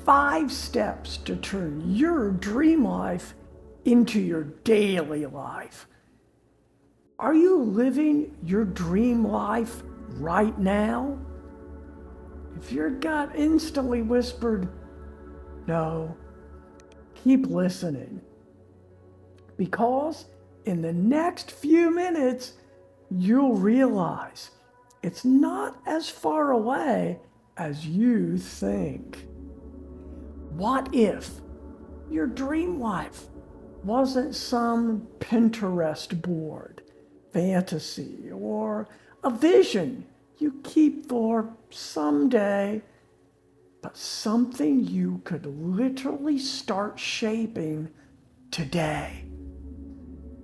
5 steps to turn your dream life into your daily life. Are you living your dream life right now? If your gut instantly whispered, no, keep listening. Because in the next few minutes, you'll realize it's not as far away as you think. What if your dream life wasn't some Pinterest board, fantasy, or a vision you keep for someday, but something you could literally start shaping today?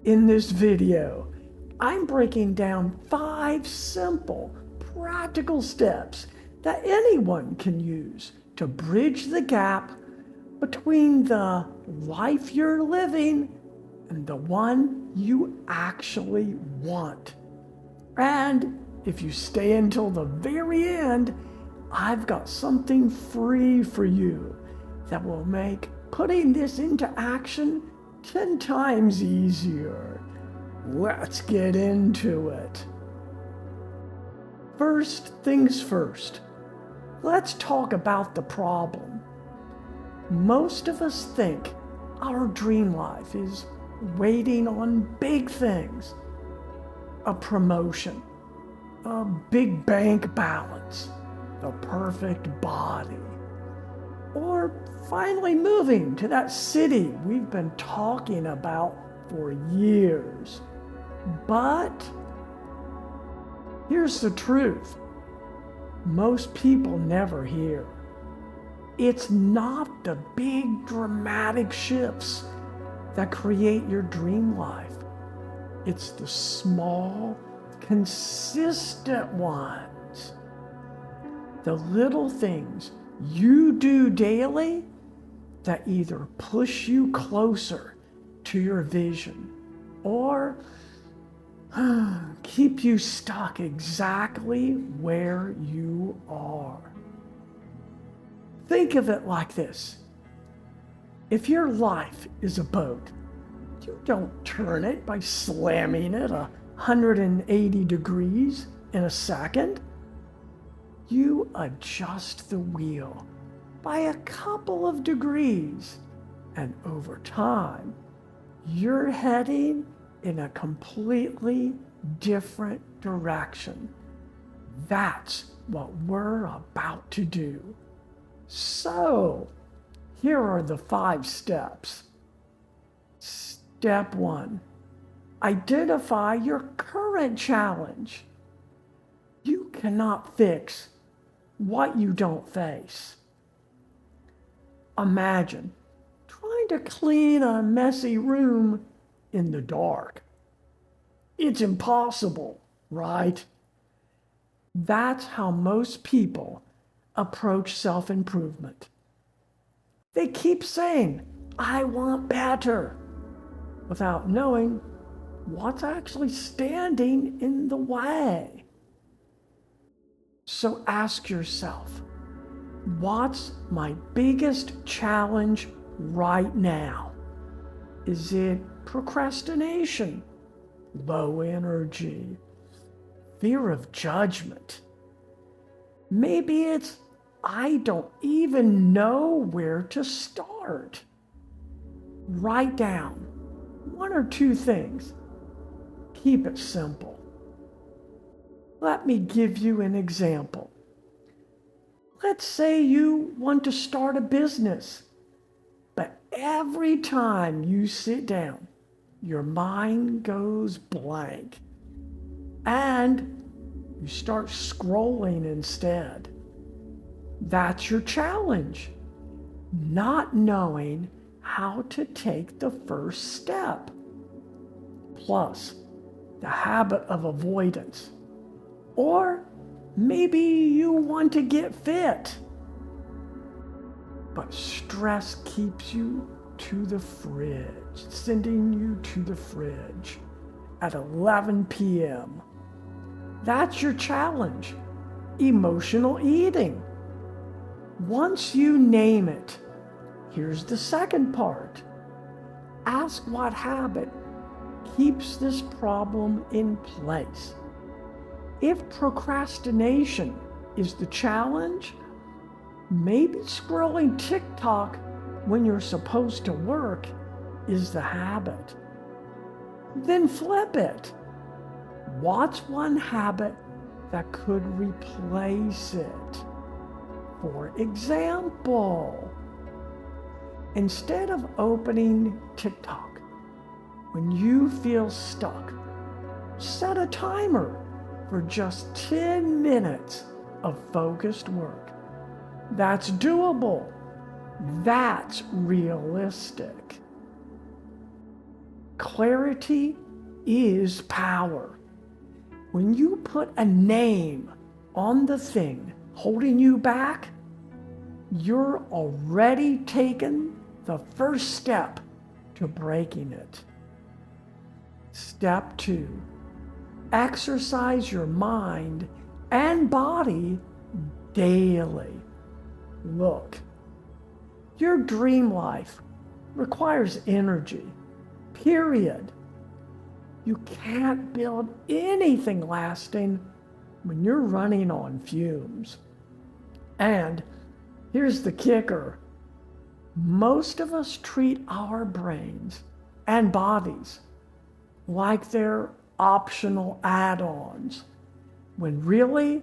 In this video, I'm breaking down 5 simple, practical steps that anyone can use to bridge the gap between the life you're living and the one you actually want. And if you stay until the very end, I've got something free for you that will make putting this into action 10 times easier. Let's get into it. First things first, let's talk about the problem. Most of us think our dream life is waiting on big things. A promotion, a big bank balance, the perfect body, or finally moving to that city we've been talking about for years. But here's the truth. Most people never hear. It's not the big dramatic shifts that create your dream life. It's the small, consistent ones. The little things you do daily that either push you closer to your vision or keep you stuck exactly where you are. Think of it like this. If your life is a boat, you don't turn it by slamming it 180 degrees in a second. You adjust the wheel by a couple of degrees, and over time, you're heading in a completely different direction. That's what we're about to do. So, here are the 5 steps. Step 1, identify your current challenge. You cannot fix what you don't face. Imagine trying to clean a messy room in the dark. It's impossible, right? That's how most people approach self-improvement. They keep saying, I want better, without knowing what's actually standing in the way. So ask yourself, what's my biggest challenge right now? Is it procrastination, low energy, fear of judgment? Maybe it's I don't even know where to start. Write down 1 or 2 things. Keep it simple. Let me give you an example. Let's say you want to start a business, but every time you sit down, your mind goes blank and you start scrolling instead. That's your challenge, not knowing how to take the first step. Plus, the habit of avoidance. Or maybe you want to get fit, but stress keeps you to the fridge, sending you to the fridge at 11 p.m. That's your challenge, emotional eating. Once you name it, here's the second part. Ask what habit keeps this problem in place. If procrastination is the challenge, maybe scrolling TikTok when you're supposed to work is the habit. Then flip it. What's one habit that could replace it? For example, instead of opening TikTok, when you feel stuck, set a timer for just 10 minutes of focused work. That's doable. That's realistic. Clarity is power. When you put a name on the thing holding you back, you're already taken the first step to breaking it. Step 2, exercise your mind and body daily. Look, your dream life requires energy, period. You can't build anything lasting when you're running on fumes. And here's the kicker. Most of us treat our brains and bodies like they're optional add-ons, when really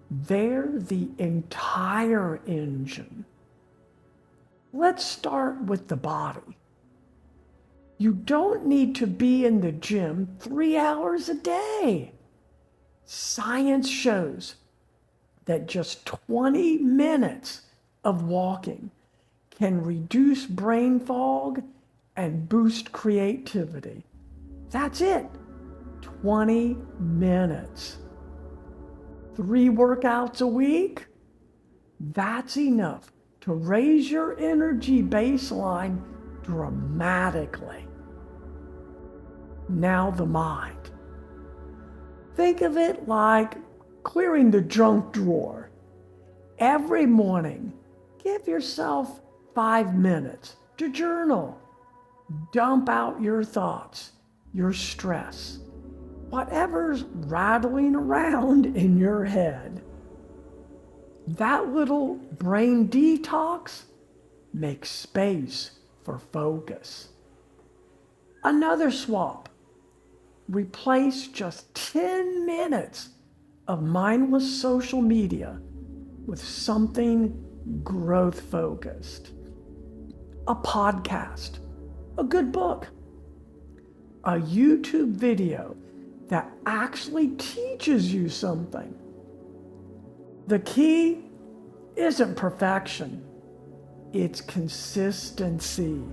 they're the entire engine. Let's start with the body. You don't need to be in the gym 3 hours a day. Science shows that just 20 minutes of walking can reduce brain fog and boost creativity. That's it. 20 minutes. 3 workouts a week? That's enough to raise your energy baseline dramatically. Now the mind. Think of it like clearing the junk drawer. Every morning, give yourself 5 minutes to journal. Dump out your thoughts, your stress, whatever's rattling around in your head. That little brain detox makes space for focus. Another swap. Replace just 10 minutes of mindless social media with something growth focused. A podcast, a good book, a YouTube video that actually teaches you something. The key isn't perfection, it's consistency.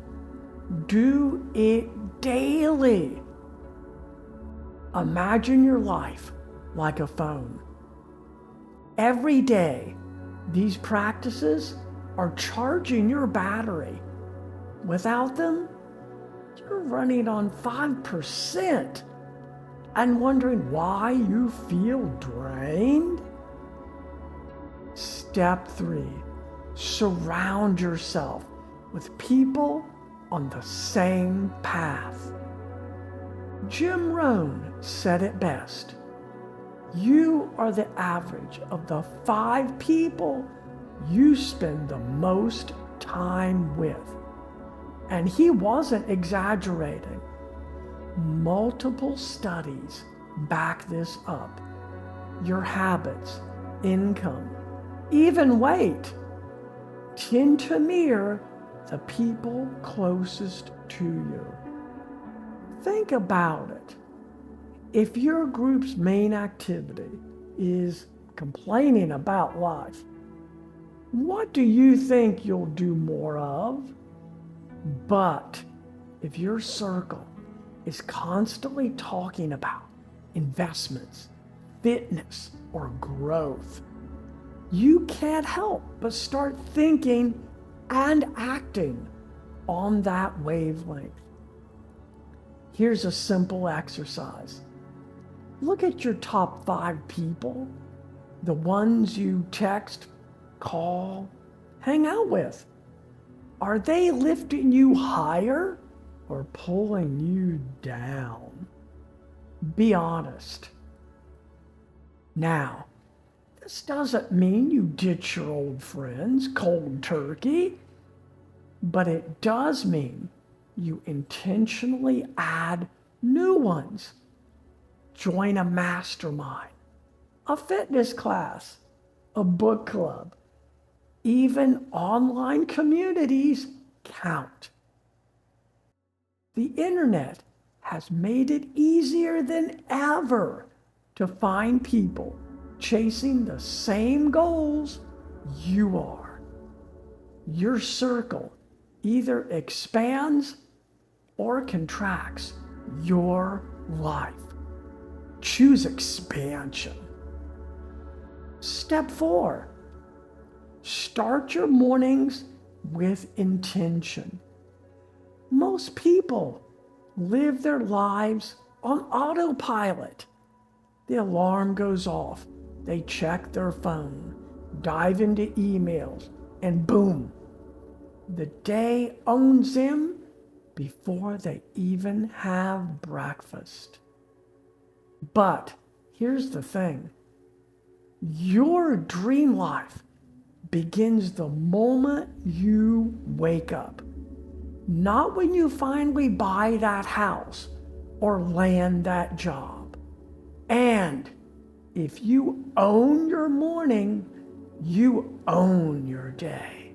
Do it daily. Imagine your life like a phone. Every day, these practices are charging your battery. Without them, you're running on 5% and wondering why you feel drained. Step 3, surround yourself with people on the same path. Jim Rohn said it best. You are the average of the 5 people you spend the most time with. And he wasn't exaggerating. Multiple studies back this up. Your habits, income, even weight tend to mirror the people closest to you. Think about it. If your group's main activity is complaining about life, what do you think you'll do more of? But if your circle is constantly talking about investments, fitness, or growth, you can't help but start thinking and acting on that wavelength. Here's a simple exercise. Look at your top 5 people, the ones you text, call, hang out with? Are they lifting you higher or pulling you down? Be honest. Now, this doesn't mean you ditch your old friends cold turkey, but it does mean you intentionally add new ones. Join a mastermind, a fitness class, a book club. Even online communities count. The internet has made it easier than ever to find people chasing the same goals you are. Your circle either expands or contracts your life. Choose expansion. Step 4. Start your mornings with intention. Most people live their lives on autopilot. The alarm goes off. They check their phone, dive into emails, and boom, the day owns them before they even have breakfast. But here's the thing. Your dream life begins the moment you wake up. Not when you finally buy that house or land that job. And if you own your morning, you own your day.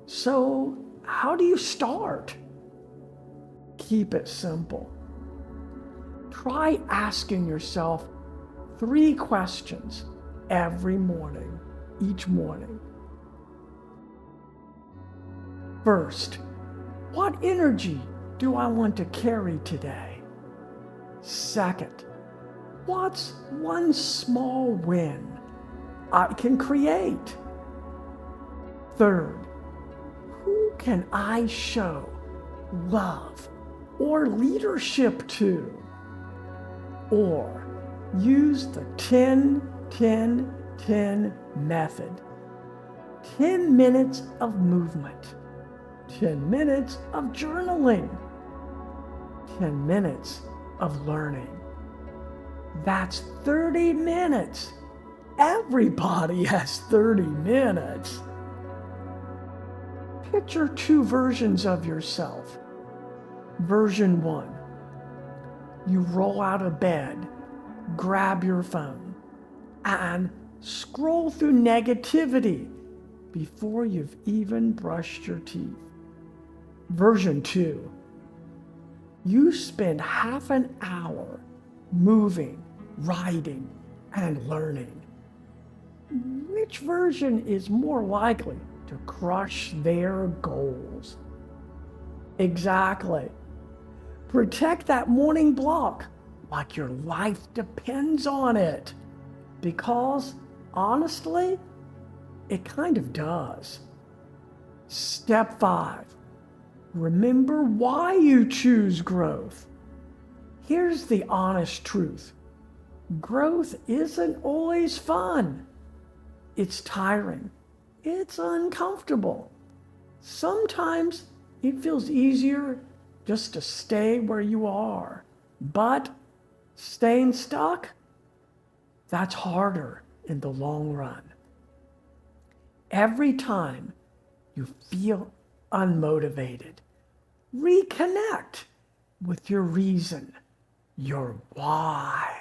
So, how do you start? Keep it simple. Try asking yourself 3 questions every morning, each morning. First, what energy do I want to carry today? Second, what's one small win I can create? Third, who can I show love or leadership to? Or use the 10-10-10 method. 10 minutes of movement, 10 minutes of journaling, 10 minutes of learning. That's 30 minutes. Everybody has 30 minutes. Picture 2 versions of yourself. Version 1. You roll out of bed, grab your phone, and scroll through negativity before you've even brushed your teeth. Version 2. You spend half an hour moving, writing, and learning. Which version is more likely to crush their goals? Exactly. Protect that morning block like your life depends on it. Because, honestly, it kind of does. Step 5. Remember why you choose growth. Here's the honest truth. Growth isn't always fun. It's tiring. It's uncomfortable. Sometimes it feels easier just to stay where you are. But staying stuck, that's harder in the long run. Every time you feel unmotivated, reconnect with your reason, your why.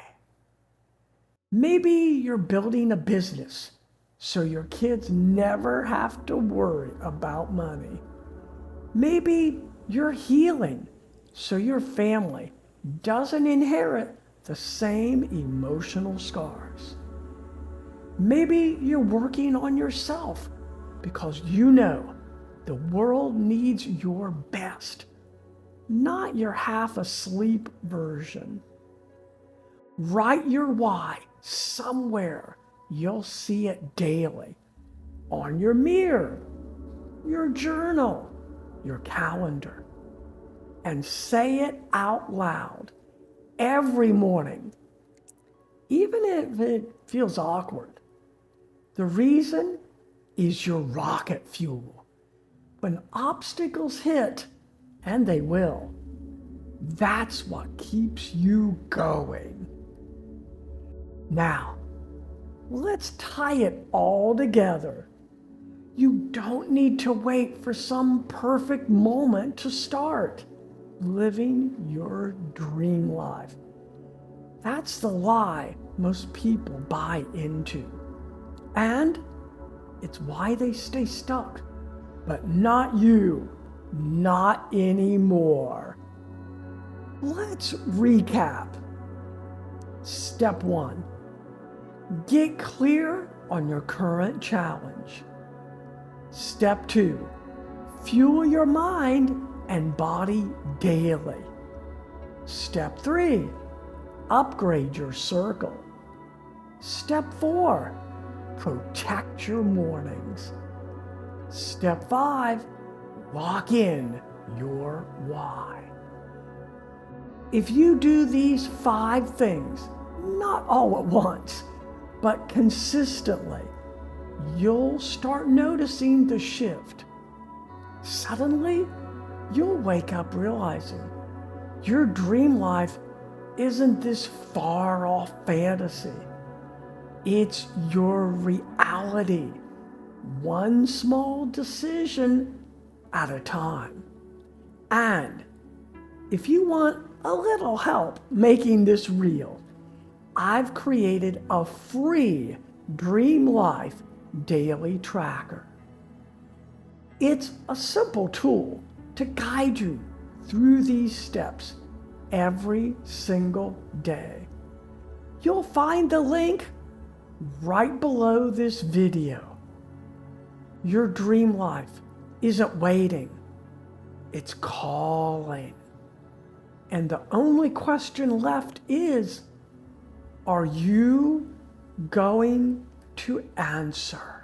Maybe you're building a business so your kids never have to worry about money. Maybe you're healing so your family doesn't inherit the same emotional scars. Maybe you're working on yourself because you know the world needs your best, not your half-asleep version. Write your why somewhere. You'll see it daily. On your mirror, your journal, your calendar. And say it out loud every morning, even if it feels awkward. The reason is your rocket fuel. When obstacles hit, and they will, that's what keeps you going. Now, let's tie it all together. You don't need to wait for some perfect moment to start living your dream life. That's the lie most people buy into. And it's why they stay stuck. But not you, not anymore. Let's recap. Step 1, get clear on your current challenge. Step 2, fuel your mind and body daily. Step 3, upgrade your circle. Step 4, protect your mornings. Step 5, lock in your why. If you do these 5 things, not all at once, but consistently, you'll start noticing the shift. Suddenly, you'll wake up realizing your dream life isn't this far-off fantasy. It's your reality, one small decision at a time. And if you want a little help making this real, I've created a free Dream Life daily tracker. It's a simple tool to guide you through these steps every single day. You'll find the link right below this video. Your dream life isn't waiting, it's calling. And the only question left is, are you going to answer?